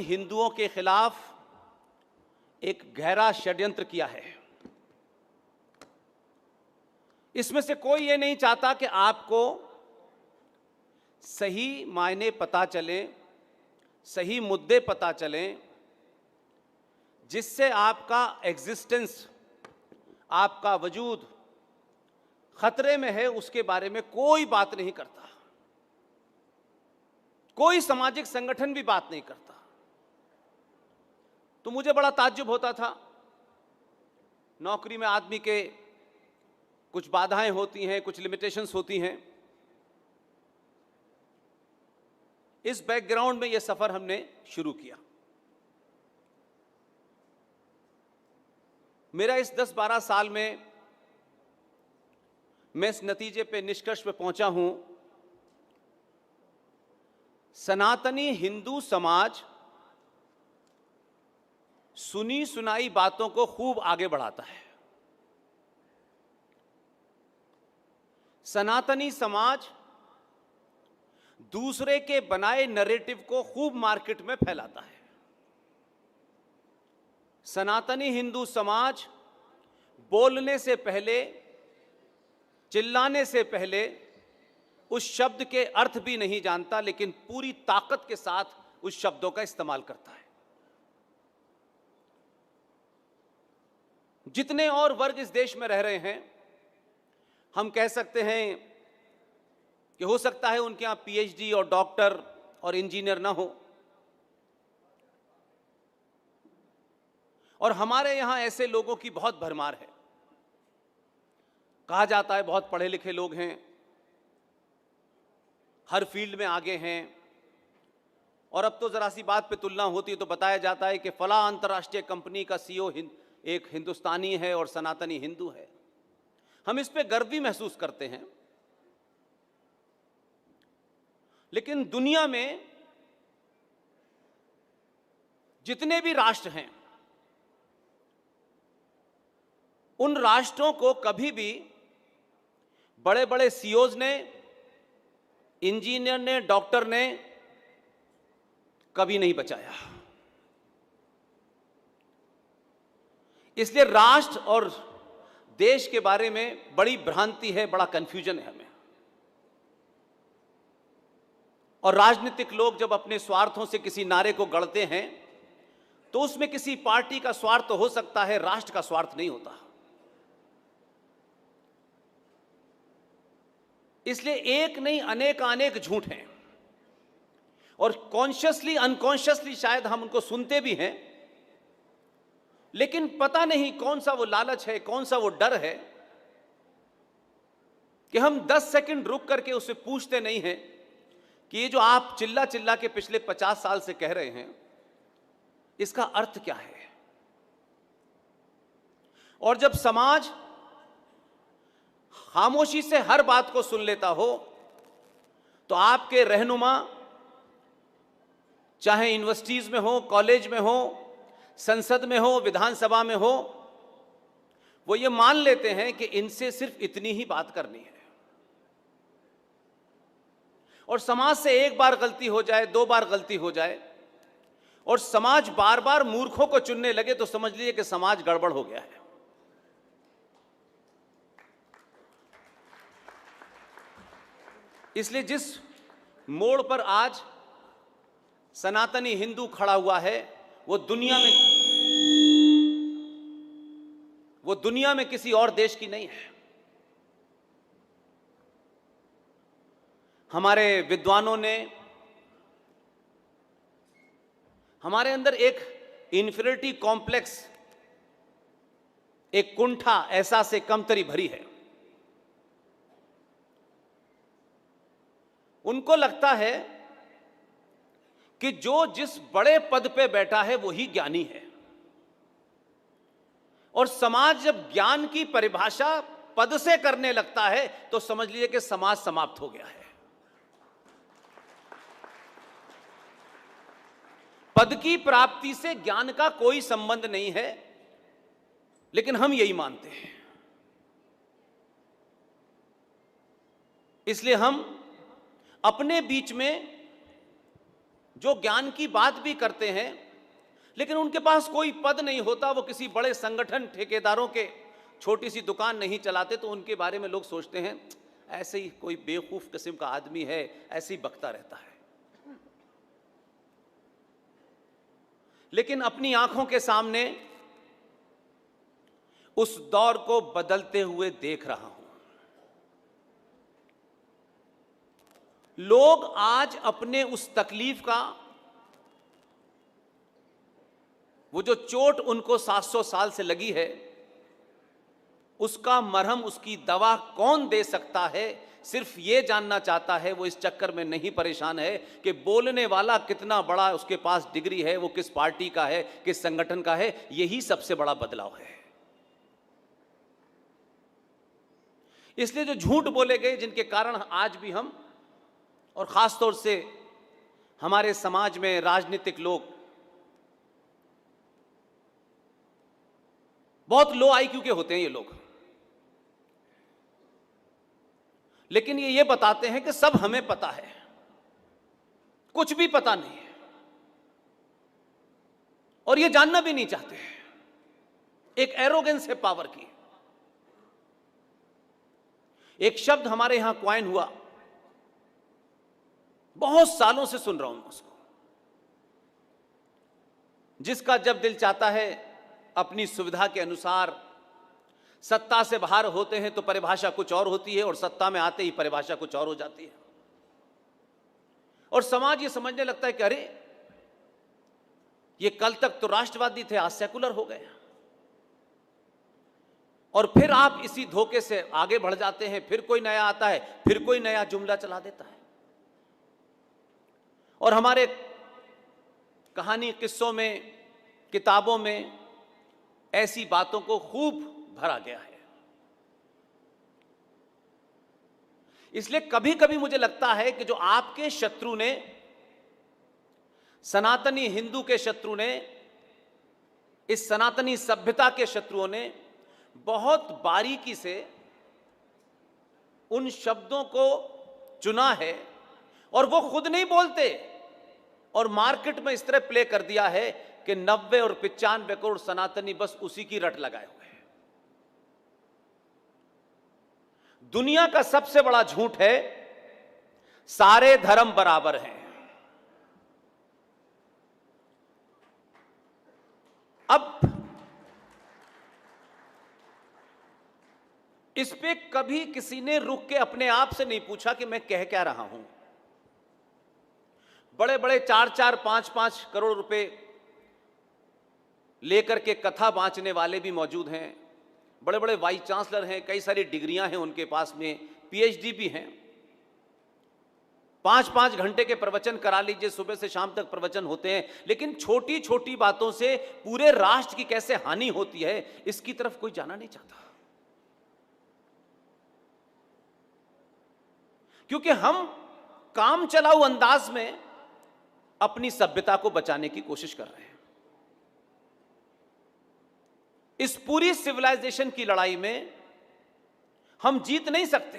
हिंदुओं के खिलाफ एक गहरा षड्यंत्र किया है। इसमें से कोई ये नहीं चाहता कि आपको सही मायने पता चले, सही मुद्दे पता चलें, जिससे आपका एग्जिस्टेंस, आपका वजूद खतरे में है, उसके बारे में कोई बात नहीं करता। कोई सामाजिक संगठन भी बात नहीं करता। तो मुझे बड़ा ताज्जुब होता था। नौकरी में आदमी के कुछ बाधाएं होती हैं, कुछ लिमिटेशंस होती हैं। इस बैकग्राउंड में यह सफर हमने शुरू किया। मेरा इस 10-12 साल में मैं इस नतीजे पे, निष्कर्ष पे पहुंचा हूं, सनातनी हिंदू समाज सुनी सुनाई बातों को खूब आगे बढ़ाता है। सनातनी समाज दूसरे के बनाए नैरेटिव को खूब मार्केट में फैलाता है। सनातनी हिंदू समाज बोलने से पहले, चिल्लाने से पहले उस शब्द के अर्थ भी नहीं जानता, लेकिन पूरी ताकत के साथ उस शब्दों का इस्तेमाल करता है। जितने और वर्ग इस देश में रह रहे हैं, हम कह सकते हैं कि हो सकता है उनके यहां पीएचडी और डॉक्टर और इंजीनियर ना हो, और हमारे यहां ऐसे लोगों की बहुत भरमार है। कहा जाता है बहुत पढ़े लिखे लोग हैं, हर फील्ड में आगे हैं, और अब तो जरा सी बात पे तुलना होती है तो बताया जाता है कि फला अंतर्राष्ट्रीय कंपनी का सीईओ एक हिंदुस्तानी है और सनातनी हिंदू है। हम इस पे गर्व भी महसूस करते हैं। लेकिन दुनिया में जितने भी राष्ट्र हैं, उन राष्ट्रों को कभी भी बड़े बड़े सीईओज ने, इंजीनियर ने, डॉक्टर ने कभी नहीं बचाया। इसलिए राष्ट्र और देश के बारे में बड़ी भ्रांति है, बड़ा कंफ्यूजन है हमें। और राजनीतिक लोग जब अपने स्वार्थों से किसी नारे को गढ़ते हैं तो उसमें किसी पार्टी का स्वार्थ तो हो सकता है, राष्ट्र का स्वार्थ नहीं होता। इसलिए एक नहीं अनेक झूठ हैं, और कॉन्शियसली अनकॉन्शियसली शायद हम उनको सुनते भी हैं, लेकिन पता नहीं कौन सा वो लालच है, कौन सा वो डर है कि हम 10 सेकंड रुक करके उससे पूछते नहीं हैं कि ये जो आप चिल्ला चिल्ला के पिछले 50 साल से कह रहे हैं, इसका अर्थ क्या है। और जब समाज खामोशी से हर बात को सुन लेता हो, तो आपके रहनुमा, चाहे यूनिवर्सिटीज में हो, कॉलेज में हो, संसद में हो, विधानसभा में हो, वो ये मान लेते हैं कि इनसे सिर्फ इतनी ही बात करनी है। और समाज से एक बार गलती हो जाए, 2 बार गलती हो जाए, और समाज बार बार मूर्खों को चुनने लगे, तो समझ लीजिए कि समाज गड़बड़ हो गया है। इसलिए जिस मोड़ पर आज सनातनी हिंदू खड़ा हुआ है, वो दुनिया में किसी और देश की नहीं है। हमारे विद्वानों ने हमारे अंदर एक इंफीरियरिटी कॉम्प्लेक्स, एक कुंठा, एहसास कमतरी भरी है। उनको लगता है कि जो जिस बड़े पद पे बैठा है वही ज्ञानी है, और समाज जब ज्ञान की परिभाषा पद से करने लगता है तो समझ लीजिए कि समाज समाप्त हो गया है। पद की प्राप्ति से ज्ञान का कोई संबंध नहीं है, लेकिन हम यही मानते हैं। इसलिए हम अपने बीच में जो ज्ञान की बात भी करते हैं, लेकिन उनके पास कोई पद नहीं होता, वो किसी बड़े संगठन, ठेकेदारों के छोटी सी दुकान नहीं चलाते, तो उनके बारे में लोग सोचते हैं ऐसे ही कोई बेवकूफ किस्म का आदमी है, ऐसे ही बकता रहता है। लेकिन अपनी आंखों के सामने उस दौर को बदलते हुए देख रहा हूं। लोग आज अपने उस तकलीफ का, वो जो चोट उनको 700 साल से लगी है, उसका मरहम, उसकी दवा कौन दे सकता है, सिर्फ ये जानना चाहता है। वो इस चक्कर में नहीं परेशान है कि बोलने वाला कितना बड़ा उसके पास डिग्री है, वो किस पार्टी का है, किस संगठन का है। यही सबसे बड़ा बदलाव है। इसलिए जो झूठ बोले गए, जिनके कारण आज भी हम, और खासतौर से हमारे समाज में राजनीतिक लोग, बहुत लो आईक्यू के होते हैं ये लोग, लेकिन ये बताते हैं कि सब हमें पता है, कुछ भी पता नहीं है, और ये जानना भी नहीं चाहते। एक एरोगेंस है पावर की। एक शब्द हमारे यहां क्वाइन हुआ, बहुत सालों से सुन रहा हूं उसको, जिसका जब दिल चाहता है अपनी सुविधा के अनुसार, सत्ता से बाहर होते हैं तो परिभाषा कुछ और होती है, और सत्ता में आते ही परिभाषा कुछ और हो जाती है। और समाज ये समझने लगता है कि अरे ये कल तक तो राष्ट्रवादी थे, आज सेकुलर हो गए। और फिर आप इसी धोखे से आगे बढ़ जाते हैं, फिर कोई नया आता है, फिर कोई नया जुमला चला देता है। और हमारे कहानी, किस्सों में, किताबों में ऐसी बातों को खूब भरा गया है। इसलिए कभी कभी मुझे लगता है कि जो आपके शत्रु ने, सनातनी हिंदू के शत्रु ने, इस सनातनी सभ्यता के शत्रुओं ने बहुत बारीकी से उन शब्दों को चुना है, और वो खुद नहीं बोलते, और मार्केट में इस तरह प्ले कर दिया है कि 90 और 95 करोड़ सनातनी बस उसी की रट लगाए हुए हैं। दुनिया का सबसे बड़ा झूठ है सारे धर्म बराबर हैं। अब इस पे कभी किसी ने रुक के अपने आप से नहीं पूछा कि मैं कह क्या रहा हूं। बड़े बड़े 4-4, 5-5 करोड़ रुपए लेकर के कथा बांचने वाले भी मौजूद हैं, बड़े बड़े वाइस चांसलर हैं, कई सारी डिग्रियां हैं उनके पास में, पीएचडी भी हैं। 5-5 घंटे के प्रवचन करा लीजिए, सुबह से शाम तक प्रवचन होते हैं, लेकिन छोटी छोटी बातों से पूरे राष्ट्र की कैसे हानि होती है, इसकी तरफ कोई जाना नहीं चाहता। क्योंकि हम काम चलाऊ अंदाज में अपनी सभ्यता को बचाने की कोशिश कर रहे हैं। इस पूरी सिविलाइजेशन की लड़ाई में हम जीत नहीं सकते,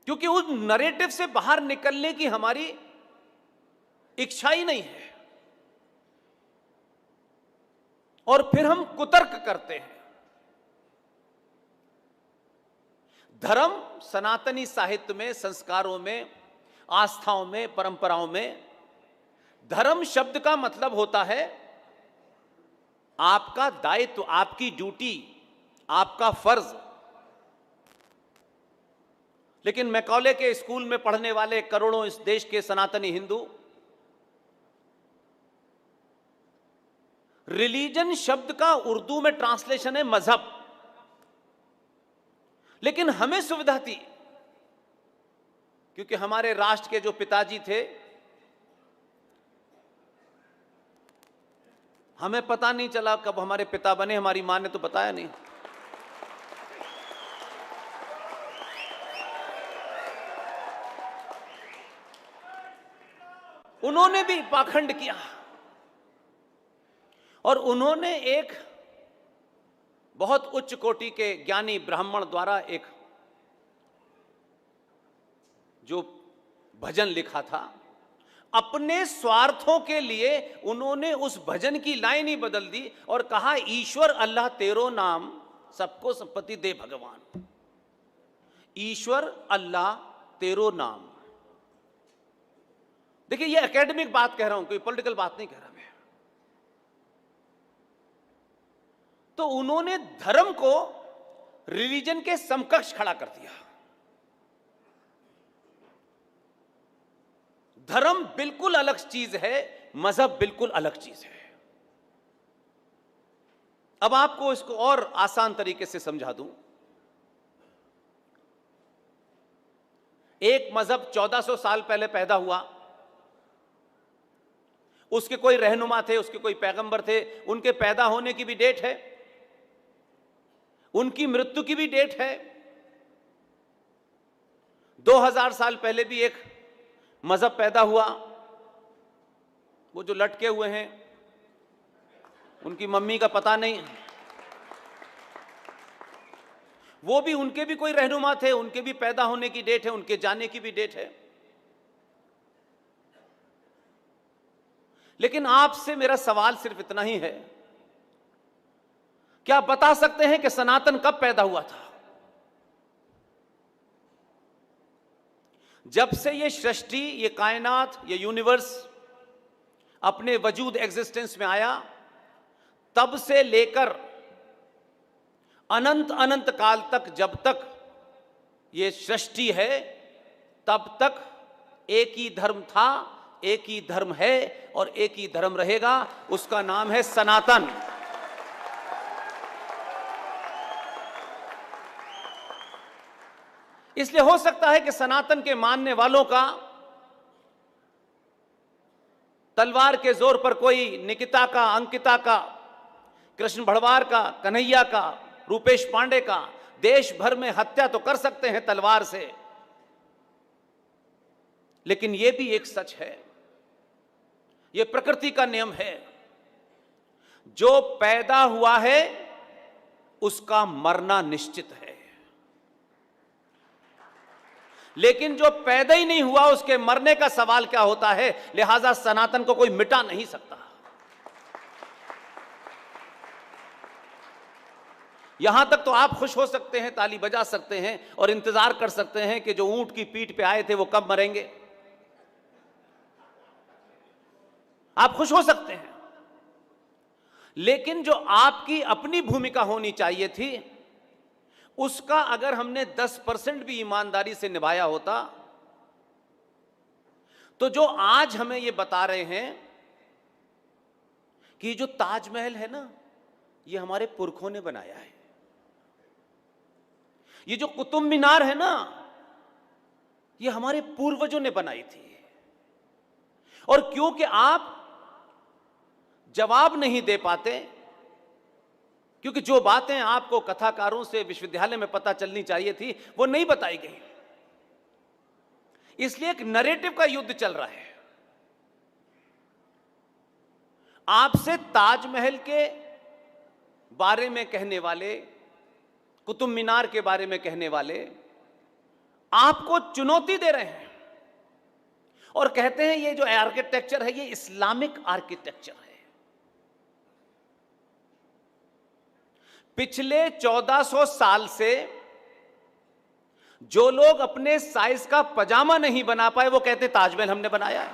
क्योंकि उस नैरेटिव से बाहर निकलने की हमारी इच्छा ही नहीं है, और फिर हम कुतर्क करते हैं। धर्म सनातनी साहित्य में, संस्कारों में, आस्थाओं में, परंपराओं में, धर्म शब्द का मतलब होता है आपका दायित्व, आपकी ड्यूटी, आपका फर्ज। लेकिन मैकॉले के स्कूल में पढ़ने वाले करोड़ों इस देश के सनातनी हिंदू, रिलीजन शब्द का उर्दू में ट्रांसलेशन है मजहब, लेकिन हमें सुविधा थी क्योंकि हमारे राष्ट्र के जो पिताजी थे, हमें पता नहीं चला कब हमारे पिता बने, हमारी मां ने तो बताया नहीं। उन्होंने भी पाखंड किया, और उन्होंने एक बहुत उच्च कोटि के ज्ञानी ब्राह्मण द्वारा एक जो भजन लिखा था। अपने स्वार्थों के लिए उन्होंने उस भजन की लाइन ही बदल दी और कहा, ईश्वर अल्लाह तेरो नाम सबको संपत्ति दे भगवान। ईश्वर अल्लाह तेरो नाम। देखिए, ये एकेडमिक बात कह रहा हूं, कोई पॉलिटिकल बात नहीं कह रहा मैं। तो उन्होंने धर्म को रिलीजन के समकक्ष खड़ा कर दिया। धर्म बिल्कुल अलग चीज है, मजहब बिल्कुल अलग चीज है। अब आपको इसको और आसान तरीके से समझा दूं। एक मजहब 1400 साल पहले पैदा हुआ, उसके कोई रहनुमा थे, उसके कोई पैगंबर थे, उनके पैदा होने की भी डेट है, उनकी मृत्यु की भी डेट है। 2000 साल पहले भी एक मजहब पैदा हुआ, वो जो लटके हुए हैं उनकी मम्मी का पता नहीं, वो भी, उनके भी कोई रहनुमा थे, उनके भी पैदा होने की डेट है, उनके जाने की भी डेट है। लेकिन आपसे मेरा सवाल सिर्फ इतना ही है, क्या आप बता सकते हैं कि सनातन कब पैदा हुआ था? जब से ये सृष्टि, ये कायनात, ये यूनिवर्स अपने वजूद एग्जिस्टेंस में आया, तब से लेकर अनंत अनंत काल तक, जब तक ये सृष्टि है, तब तक एक ही धर्म था, एक ही धर्म है और एक ही धर्म रहेगा। उसका नाम है सनातन। इसलिए हो सकता है कि सनातन के मानने वालों का तलवार के जोर पर कोई निकिता का, अंकिता का, कृष्ण भड़वार का, कन्हैया का, रूपेश पांडे का देश भर में हत्या तो कर सकते हैं तलवार से, लेकिन यह भी एक सच है, यह प्रकृति का नियम है, जो पैदा हुआ है उसका मरना निश्चित है, लेकिन जो पैदा ही नहीं हुआ उसके मरने का सवाल क्या होता है। लिहाजा सनातन को कोई मिटा नहीं सकता। यहां तक तो आप खुश हो सकते हैं, ताली बजा सकते हैं और इंतजार कर सकते हैं कि जो ऊंट की पीठ पे आए थे वो कब मरेंगे। आप खुश हो सकते हैं, लेकिन जो आपकी अपनी भूमिका होनी चाहिए थी, उसका अगर हमने 10% भी ईमानदारी से निभाया होता, तो जो आज हमें यह बता रहे हैं कि जो ताजमहल है ना, यह हमारे पुरखों ने बनाया है, ये जो कुतुब मीनार है ना, यह हमारे पूर्वजों ने बनाई थी। और क्योंकि आप जवाब नहीं दे पाते, क्योंकि जो बातें आपको कथाकारों से विश्वविद्यालय में पता चलनी चाहिए थी वो नहीं बताई गई, इसलिए एक नैरेटिव का युद्ध चल रहा है। आपसे ताजमहल के बारे में कहने वाले, कुतुब मीनार के बारे में कहने वाले आपको चुनौती दे रहे हैं और कहते हैं ये जो आर्किटेक्चर है ये इस्लामिक आर्किटेक्चर है। पिछले 1400 साल से जो लोग अपने साइज का पजामा नहीं बना पाए वो कहते ताजमहल हमने बनाया है।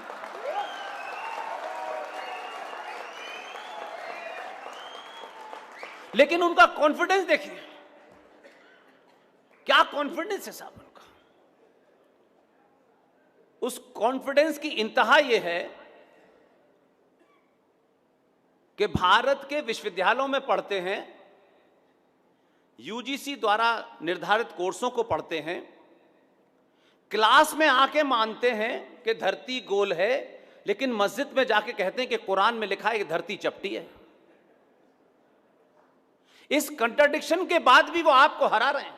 लेकिन उनका कॉन्फिडेंस देखिए, क्या कॉन्फिडेंस है साहब उनका। उस कॉन्फिडेंस की इंतहा यह है कि भारत के विश्वविद्यालयों में पढ़ते हैं, यूजीसी द्वारा निर्धारित कोर्सों को पढ़ते हैं, क्लास में आके मानते हैं कि धरती गोल है, लेकिन मस्जिद में जाके कहते हैं कि कुरान में लिखा है कि धरती चपटी है। इस कंट्राडिक्शन के बाद भी वो आपको हरा रहे हैं।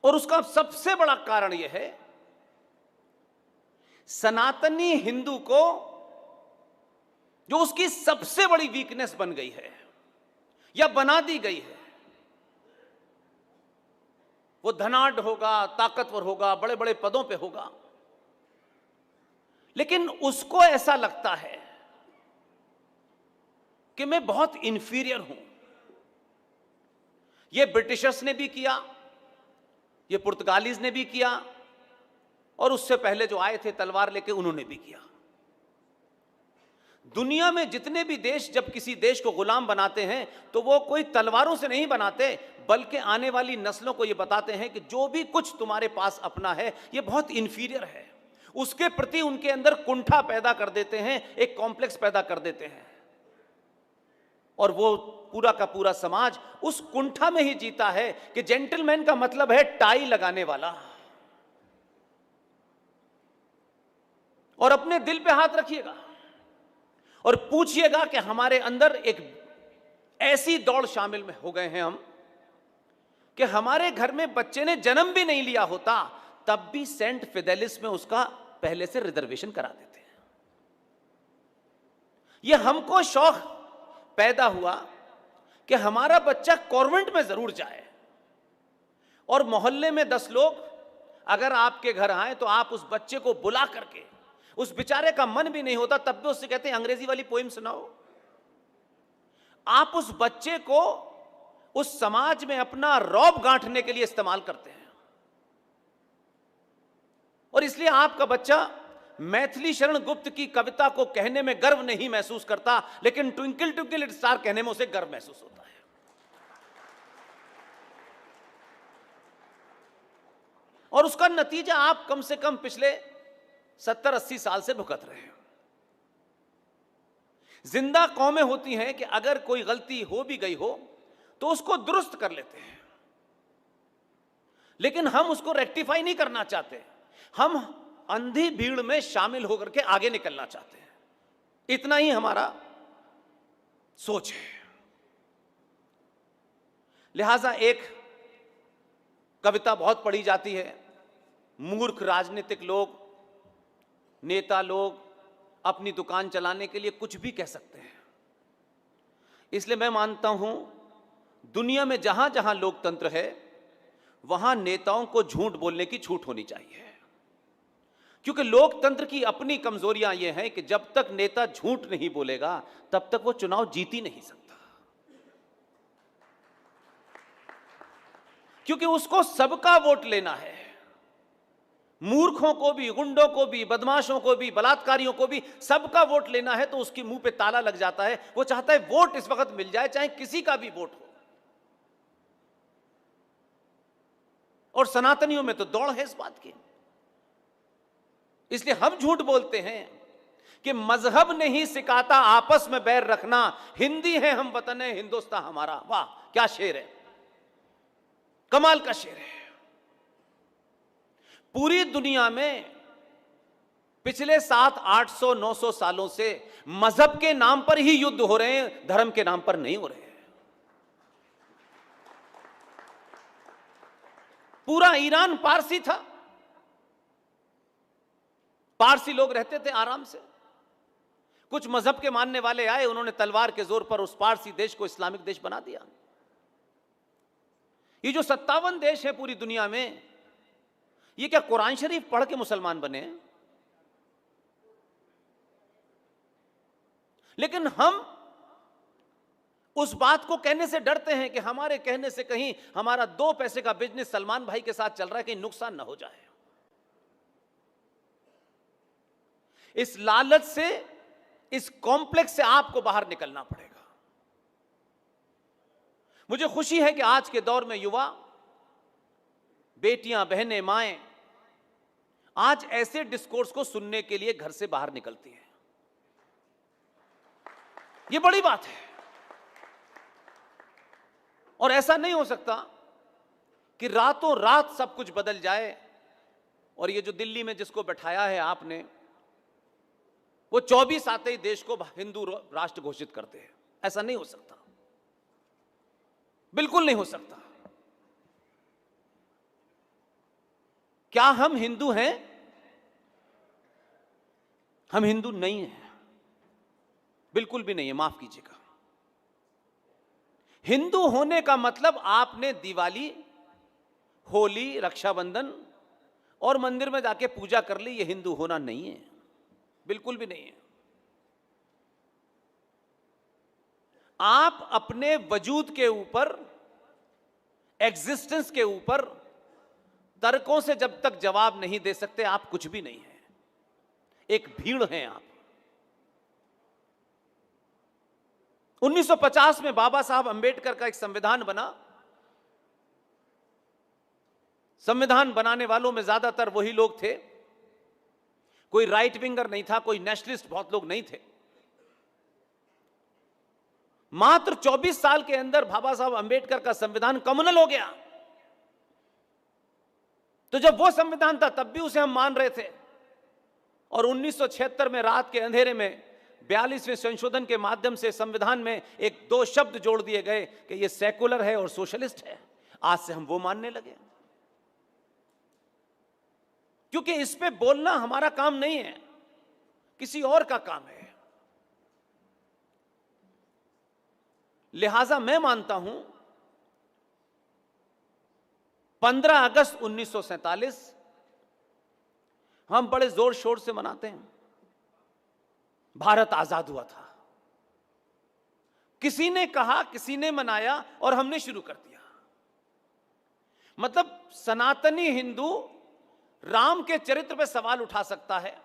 और उसका सबसे बड़ा कारण यह है, सनातनी हिंदू को जो उसकी सबसे बड़ी वीकनेस बन गई है या बना दी गई है, वो धनाढ्य होगा, ताकतवर होगा, बड़े बड़े पदों पे होगा, लेकिन उसको ऐसा लगता है कि मैं बहुत इंफीरियर हूं। ये ब्रिटिशर्स ने भी किया, ये पुर्तगालीज ने भी किया, और उससे पहले जो आए थे तलवार लेके उन्होंने भी किया। दुनिया में जितने भी देश जब किसी देश को गुलाम बनाते हैं तो वो कोई तलवारों से नहीं बनाते, बल्कि आने वाली नस्लों को ये बताते हैं कि जो भी कुछ तुम्हारे पास अपना है ये बहुत इंफीरियर है। उसके प्रति उनके अंदर कुंठा पैदा कर देते हैं, एक कॉम्प्लेक्स पैदा कर देते हैं, और वो पूरा का पूरा समाज उस कुंठा में ही जीता है कि जेंटलमैन का मतलब है टाई लगाने वाला। और अपने दिल पे हाथ रखिएगा और पूछिएगा कि हमारे अंदर एक ऐसी दौड़ शामिल में हो गए हैं हम कि हमारे घर में बच्चे ने जन्म भी नहीं लिया होता तब भी सेंट फिदेलिस में उसका पहले से रिजर्वेशन करा देते हैं। यह हमको शौक पैदा हुआ कि हमारा बच्चा कॉन्वेंट में जरूर जाए, और मोहल्ले में 10 लोग अगर आपके घर आए तो आप उस बच्चे को बुला करके, उस बेचारे का मन भी नहीं होता तब भी उससे कहते हैं अंग्रेजी वाली पोएम सुनाओ। आप उस बच्चे को उस समाज में अपना रौब गांठने के लिए इस्तेमाल करते हैं, और इसलिए आपका बच्चा मैथिली शरण गुप्त की कविता को कहने में गर्व नहीं महसूस करता, लेकिन ट्विंकल ट्विंकल लिटिल स्टार कहने में उसे गर्व महसूस होता है। और उसका नतीजा आप कम से कम पिछले 70-80 साल से भुगत रहे हैं। जिंदा कौमें होती हैं कि अगर कोई गलती हो भी गई हो तो उसको दुरुस्त कर लेते हैं, लेकिन हम उसको रेक्टिफाई नहीं करना चाहते। हम अंधी भीड़ में शामिल होकर के आगे निकलना चाहते हैं। इतना ही हमारा सोच है। लिहाजा एक कविता बहुत पढ़ी जाती है, मूर्ख राजनीतिक लोग, नेता लोग अपनी दुकान चलाने के लिए कुछ भी कह सकते हैं। इसलिए मैं मानता हूं दुनिया में जहां जहां लोकतंत्र है वहां नेताओं को झूठ बोलने की छूट होनी चाहिए, क्योंकि लोकतंत्र की अपनी कमजोरियां यह हैं कि जब तक नेता झूठ नहीं बोलेगा तब तक वो चुनाव जीत ही नहीं सकता, क्योंकि उसको सबका वोट लेना है। मूर्खों को भी, गुंडों को भी, बदमाशों को भी, बलात्कारियों को भी सबका वोट लेना है, तो उसके मुंह पे ताला लग जाता है। वो चाहता है वोट इस वक्त मिल जाए, चाहे किसी का भी वोट हो। और सनातनियों में तो दौड़ है इस बात की। इसलिए हम झूठ बोलते हैं कि मजहब नहीं सिखाता आपस में बैर रखना, हिंदी है हम वतन है हिंदुस्तान हमारा। वाह क्या शेर है, कमाल का शेर है। पूरी दुनिया में पिछले 700-800-900 सालों से मजहब के नाम पर ही युद्ध हो रहे हैं, धर्म के नाम पर नहीं हो रहे हैं। पूरा ईरान पारसी था, पारसी लोग रहते थे आराम से। कुछ मजहब के मानने वाले आए, उन्होंने तलवार के जोर पर उस पारसी देश को इस्लामिक देश बना दिया। ये जो 57 देश है पूरी दुनिया में, ये क्या कुरान शरीफ पढ़ के मुसलमान बने? लेकिन हम उस बात को कहने से डरते हैं कि हमारे कहने से कहीं हमारा 2 पैसे का बिजनेस सलमान भाई के साथ चल रहा है, कहीं नुकसान ना हो जाए। इस लालच से, इस कॉम्प्लेक्स से आपको बाहर निकलना पड़ेगा। मुझे खुशी है कि आज के दौर में युवा, बेटियां, बहनें, माएं आज ऐसे डिस्कोर्स को सुनने के लिए घर से बाहर निकलती हैं। यह बड़ी बात है। और ऐसा नहीं हो सकता कि रातों रात सब कुछ बदल जाए और ये जो दिल्ली में जिसको बैठाया है आपने, वो 24 आते ही देश को हिंदू राष्ट्र घोषित करते हैं। ऐसा नहीं हो सकता, बिल्कुल नहीं हो सकता। क्या हम हिंदू हैं? हम हिंदू नहीं हैं, बिल्कुल भी नहीं है, माफ कीजिएगा। हिंदू होने का मतलब आपने दिवाली, होली, रक्षाबंधन और मंदिर में जाके पूजा कर ली, ये हिंदू होना नहीं है, बिल्कुल भी नहीं है। आप अपने वजूद के ऊपर, एग्जिस्टेंस के ऊपर तर्कों से जब तक जवाब नहीं दे सकते, आप कुछ भी नहीं है, एक भीड़ हैं आप। 1950 में बाबा साहब अंबेडकर का एक संविधान बना। संविधान बनाने वालों में ज्यादातर वही लोग थे, कोई राइट विंगर नहीं था, कोई नेशनलिस्ट बहुत लोग नहीं थे। मात्र 24 साल के अंदर बाबा साहब अंबेडकर का संविधान कम्युनल हो गया। तो जब वो संविधान था तब भी उसे हम मान रहे थे, और 1976 में रात के अंधेरे में 42वें संशोधन के माध्यम से संविधान में एक दो शब्द जोड़ दिए गए कि ये सेकुलर है और सोशलिस्ट है। आज से हम वो मानने लगे, क्योंकि इस पे बोलना हमारा काम नहीं है, किसी और का काम है। लिहाजा मैं मानता हूं 15 अगस्त 1947 हम बड़े जोर शोर से मनाते हैं। भारत आजाद हुआ था, किसी ने कहा, किसी ने मनाया और हमने शुरू कर दिया। मतलब सनातनी हिंदू राम के चरित्र पे सवाल उठा सकता है,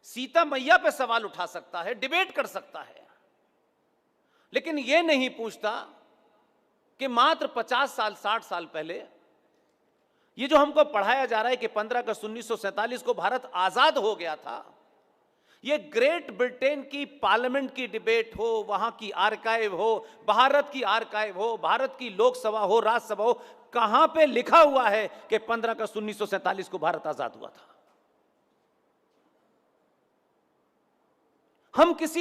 सीता मैया पे सवाल उठा सकता है, डिबेट कर सकता है, लेकिन यह नहीं पूछता कि मात्र 50 साल 60 साल पहले ये जो हमको पढ़ाया जा रहा है कि 15 अगस्त 1947 को भारत आजाद हो गया था, ये ग्रेट ब्रिटेन की पार्लियामेंट की डिबेट हो, वहां की आर्काइव हो, भारत की आर्काइव हो, भारत की लोकसभा हो, राज्यसभा हो, कहां पे लिखा हुआ है कि 15 अगस्त 1947 को भारत आजाद हुआ था? हम किसी